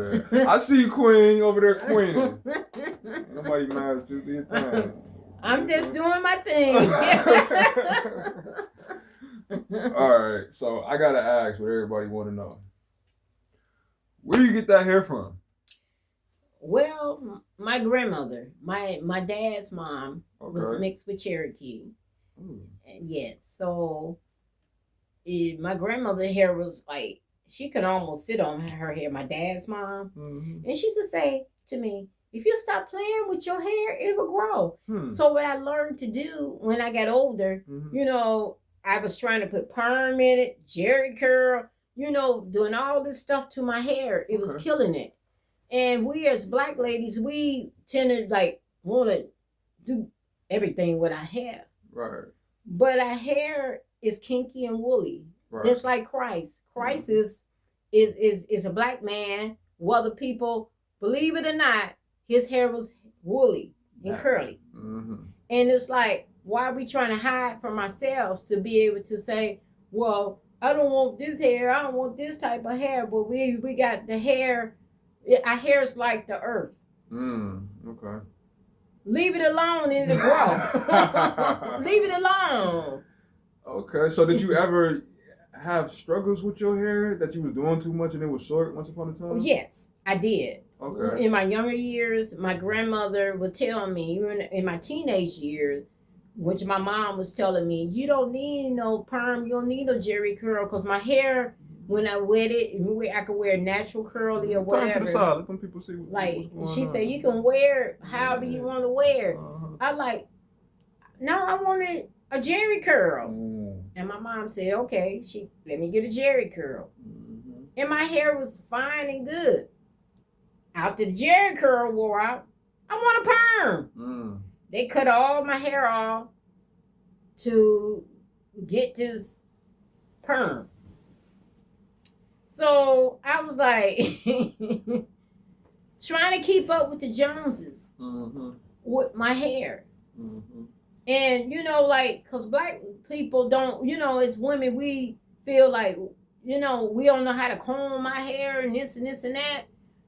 man. I see you, Queen, over there queening. Nobody mad at you. Do your thing. I'm just doing my thing. All right, so I gotta ask what everybody want to know. Where do you get that hair from? Well, my grandmother, my dad's mom was mixed with Cherokee. And yes, so my grandmother's hair was like, she could almost sit on her hair, my dad's mom. And she used to say to me, if you stop playing with your hair, it will grow. So what I learned to do when I got older, you know, I was trying to put perm in it, jerry curl, you know, doing all this stuff to my hair. It was killing it. And we as black ladies, we tend to like want to do everything with our hair. Right. But our hair is kinky and woolly. Right. Just like Christ. Christ is a black man. Whether people believe it or not, his hair was woolly and curly. And it's like, why are we trying to hide from ourselves to be able to say, well, I don't want this hair, I don't want this type of hair, but we got the hair, our hair is like the earth. Okay. Leave it alone and it'll grow. Leave it alone. Okay, so did you ever have struggles with your hair that you was doing too much and it was short once upon a time? Yes, I did. Okay. In my younger years, my grandmother would tell me, even in my teenage years, which my mom was telling me, you don't need no perm, you don't need no jerry curl, because my hair, when I wet it, I could wear natural curly or whatever. Turn to the side, let them people see like, she said, you can wear it however you want to wear it. I like, no, I wanted a jerry curl. And my mom said, okay, let me get a jerry curl. And my hair was fine and good. After the jerry curl wore out, I want a perm. They cut all my hair off to get this perm. So I was like trying to keep up with the Joneses with my hair. And, you know, like, because black people don't, you know, as women, we feel like, you know, we don't know how to comb my hair and this and this and that.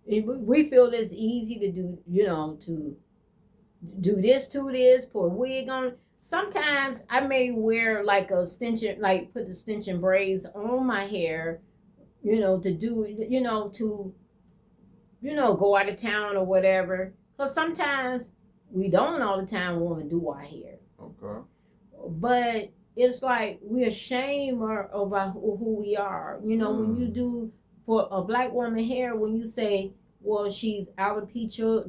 And we feel it's easy to do, you know, to do this to this, put a wig on. Sometimes I may wear like a extension, like put the extension braids on my hair, you know, to do, you know, to, you know, go out of town or whatever. Because sometimes we don't all the time want to do our hair. Okay. But it's like we're ashamed about who we are. You know, when you do for a black woman hair, when you say, well, she's alopecia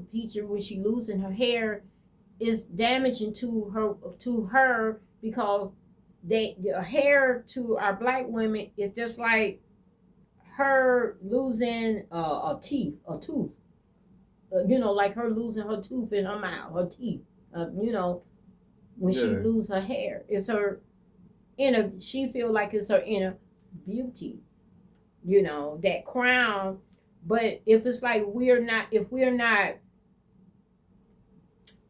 when she losing her hair, is damaging to her because the hair to our black women is just like her losing a tooth. You know, like her losing her tooth in her mouth, her teeth. You know, when she lose her hair, it's her inner. She feel like it's her inner beauty. You know, that crown. But if it's like we're not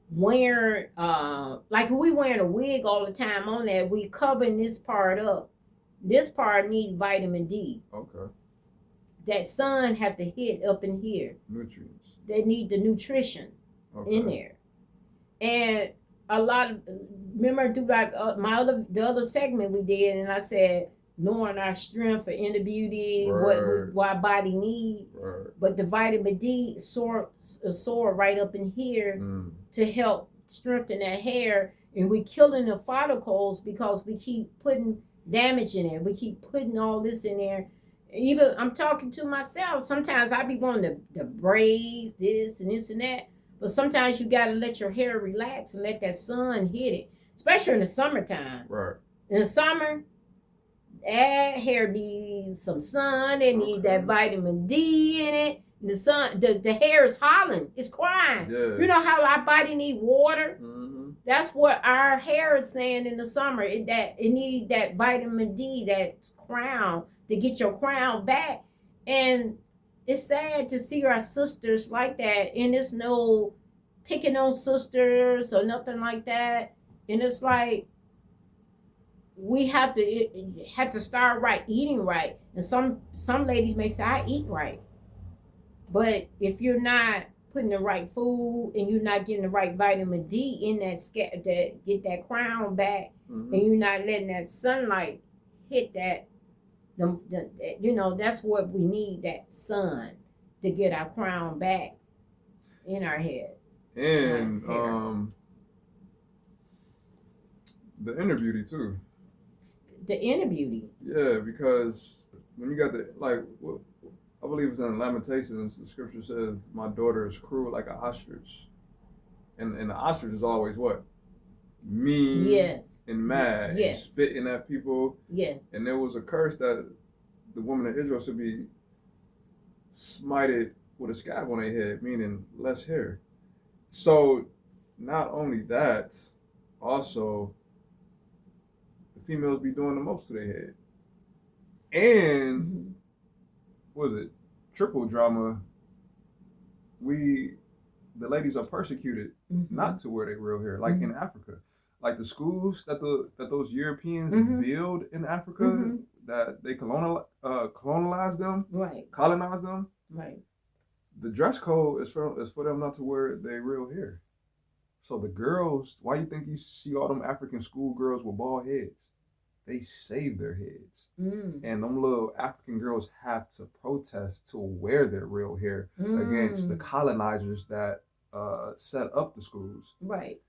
wearing like we wearing a wig all the time on that, we covering this part up. This part needs vitamin D. Okay. That sun have to hit up in here. Nutrients. They need the nutrition in there. And a lot of, remember do like the other segment we did, and I said knowing our strength for inner beauty, what our body need, but the vitamin D soar right up in here to help strengthen that hair, and we killing the follicles because we keep putting damage in it. We keep putting all this in there. Even I'm talking to myself. Sometimes I be wanting to braids this and this and that, but sometimes you gotta let your hair relax and let that sun hit it, especially in the summertime. Right. In the summer, that hair needs some sun. It needs that vitamin D in it. The sun, the hair is hollering. It's crying. Yeah. You know how our body need water? That's what our hair is saying in the summer. It needs that vitamin D, that crown, to get your crown back. And it's sad to see our sisters like that. And it's no picking on sisters or nothing like that. And it's like, we have to start right, eating right. And some ladies may say, I eat right. But if you're not putting the right food and you're not getting the right vitamin D in that get that crown back, and you're not letting that sunlight hit that, that's what we need, that sun to get our crown back in our head. And the inner beauty too. The inner beauty. Yeah, because when you got I believe it's in Lamentations, the scripture says, "My daughter is cruel like an ostrich," and the ostrich is always what? Mean. Yes. And mad. Yes. And spitting at people. Yes. And there was a curse that the woman of Israel should be smited with a scab on their head, meaning less hair. So not only that, also the females be doing the most to their head. And what is it? Triple drama. The ladies are persecuted not to wear their real hair, like in Africa. Like the schools that those Europeans build in Africa, that they colonize them, right? Colonize them, right? The dress code is for them not to wear their real hair. So the girls, why you think you see all them African school girls with bald heads? They save their heads, and them little African girls have to protest to wear their real hair against the colonizers that set up the schools, right?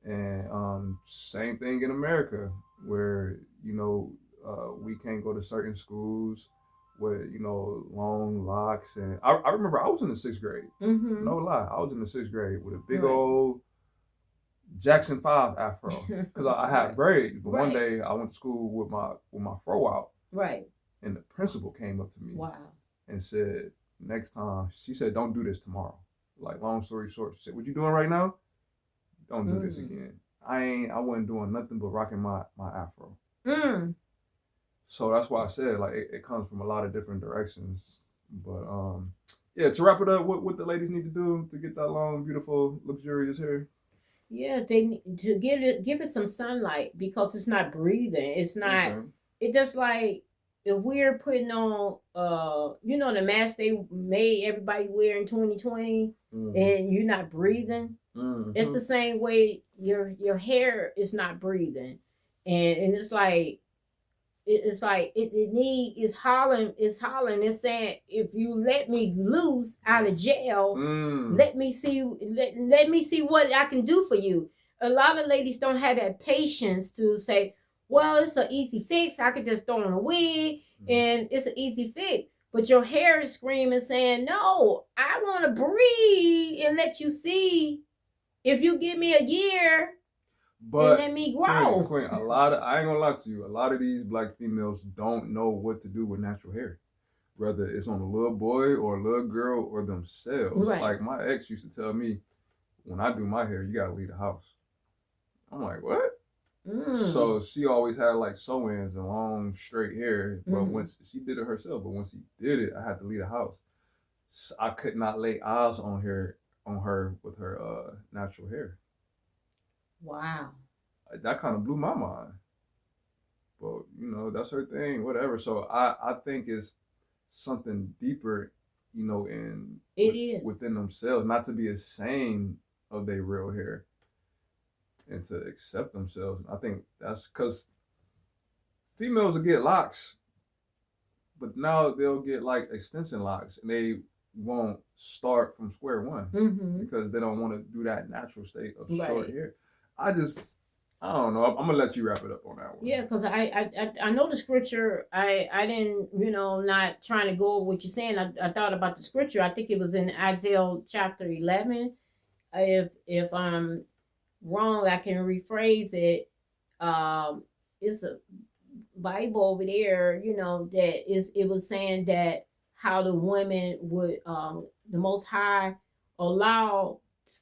And same thing in America, where we can't go to certain schools with long locks. And I remember I was in the 6th grade. No lie, I was in the 6th grade with a big old Jackson 5 afro, because I had braids. But one day I went to school with my fro out. Right. And the principal came up to me. Wow. And said, next time, she said, don't do this tomorrow. Like, long story short, she said, what you doing right now? Don't do this again. I wasn't doing nothing but rocking my afro. So that's why I said, like, it comes from a lot of different directions. But yeah, to wrap it up, what the ladies need to do to get that long, beautiful, luxurious hair? Yeah, they need to give it some sunlight, because it's not breathing. It's not. Okay. It just like if we're putting on the mask they made everybody wear in 2020, and you're not breathing. It's the same way your hair is not breathing, and it's like. It's like it's hollering. It's saying, if you let me loose out of jail, let me see what I can do for you. A lot of ladies don't have that patience to say, well, it's an easy fix. I could just throw on a wig and it's an easy fix. But your hair is screaming, saying, no, I want to breathe and let you see. If you give me a year, but let me grow. Queen, I ain't gonna lie to you. A lot of these black females don't know what to do with natural hair, whether it's on a little boy or a little girl or themselves. Right. Like my ex used to tell me, when I do my hair, you gotta leave the house. I'm like, what? So she always had like sew-ins and long straight hair, but once she did it herself, but when she did it, I had to leave the house. So I could not lay eyes on her with her natural hair. Wow. That kind of blew my mind. But, that's her thing, whatever. So I think it's something deeper, within themselves, not to be ashamed of their real hair and to accept themselves. I think that's because females will get locks, but now they'll get like extension locks, and they won't start from square one because they don't want to do that natural state of short hair. I don't know. I'm gonna let you wrap it up on that one. Yeah, because I know the scripture. I didn't, not trying to go over what you're saying. I thought about the scripture. I think it was in Isaiah chapter 11. If I'm wrong, I can rephrase it. It's a Bible over there, it was saying that how the women would, the Most High allow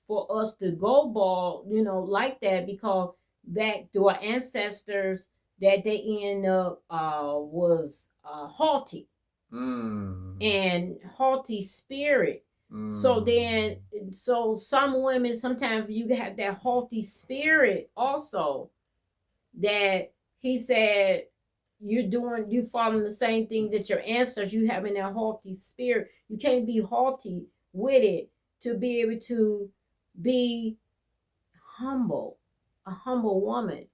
for us to go bald, like that, because back to our ancestors, that they end up was haughty and haughty spirit. So some women, sometimes you have that haughty spirit also, that he said you following the same thing that your ancestors, you having that haughty spirit. You can't be haughty with it to be able to be humble, a humble woman.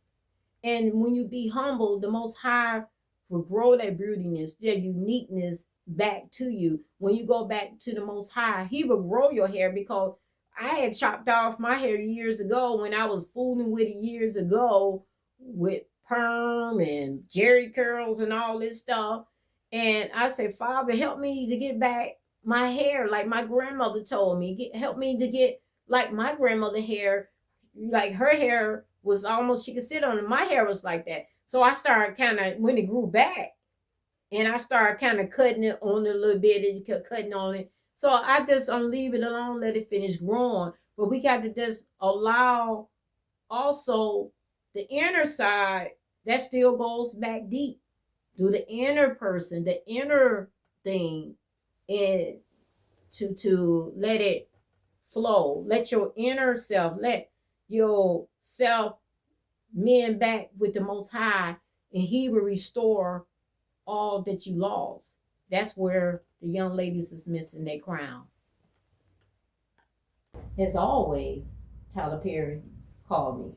And when you be humble, the Most High will grow that beautiness, their uniqueness back to you. When you go back to the Most High, He will grow your hair, because I had chopped off my hair years ago when I was fooling with it years ago with perm and jerry curls and all this stuff. And I said, Father, help me to get back my hair like my grandmother told me. Help me to get like my grandmother hair, like her hair was almost, she could sit on it. My hair was like that. So I started kind of, when it grew back, and I started kind of cutting it on it a little bit, and kept cutting on it. So I just leave it alone, let it finish growing. But we got to just allow also the inner side that still goes back deep. Do the inner person, the inner thing, and to let it flow. Let your inner self, let your self mend back with the Most High, and He will restore all that you lost. That's where the young ladies is missing their crown. As always, Tyler Perry, call me.